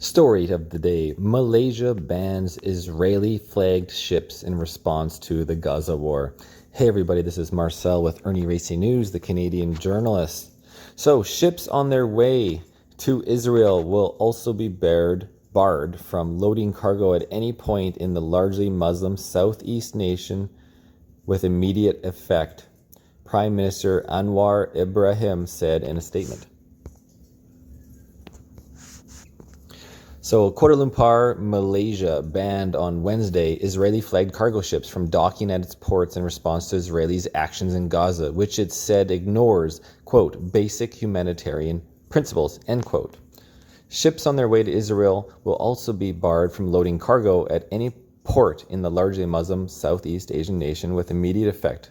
Story of the day: Malaysia bans Israeli-flagged ships in response to the Gaza war. Hey everybody, this is Marcel with IrnieracingNews, the Canadian.Journalist. So, ships on their way to Israel will also be barred from loading cargo at any point in the largely Muslim Southeast nation with immediate effect, Prime Minister Anwar Ibrahim said in a statement. So, Kuala Lumpur, Malaysia banned on Wednesday Israeli-flagged cargo ships from docking at its ports in response to Israel's actions in Gaza, which it said ignores, quote, basic humanitarian principles, end quote. Ships on their way to Israel will also be barred from loading cargo at any port in the largely Muslim Southeast Asian nation with immediate effect.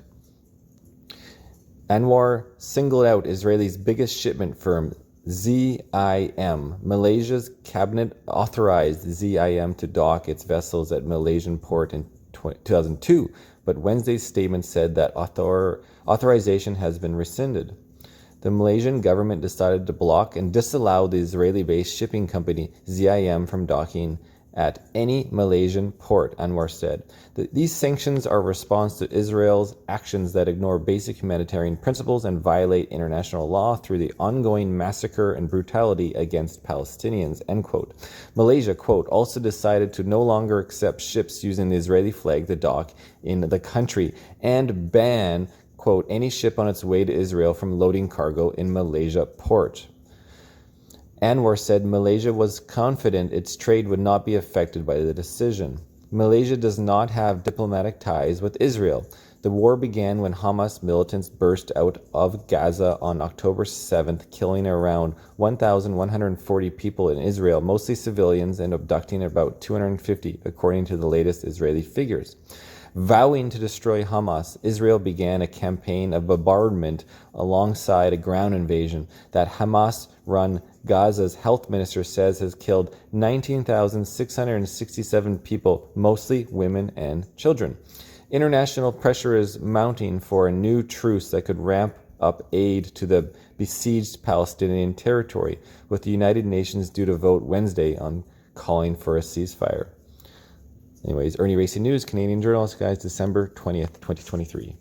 Anwar singled out Israel's biggest shipment firm, ZIM. Malaysia's cabinet authorized ZIM to dock its vessels at Malaysian port in 2002, but Wednesday's statement said that authorization has been rescinded. The Malaysian government decided to block and disallow the Israeli-based shipping company ZIM from docking at any Malaysian port, Anwar said. These sanctions are a response to Israel's actions that ignore basic humanitarian principles and violate international law through the ongoing massacre and brutality against Palestinians, end quote. Malaysia, quote, also decided to no longer accept ships using the Israeli flag to dock in the country and ban, quote, any ship on its way to Israel from loading cargo in Malaysia port. Anwar said Malaysia was confident its trade would not be affected by the decision. Malaysia does not have diplomatic ties with Israel. The war began when Hamas militants burst out of Gaza on October 7th, killing around 1,140 people in Israel, mostly civilians, and abducting about 250, according to the latest Israeli figures. Vowing to destroy Hamas, Israel began a campaign of bombardment alongside a ground invasion that Hamas-run Gaza's health minister says has killed 19,667 people, mostly women and children. International pressure is mounting for a new truce that could ramp up aid to the besieged Palestinian territory, with the United Nations due to vote Wednesday on calling for a ceasefire. Anyways, Irnieracing News, Canadian Journalist, guys, December 20th, 2023.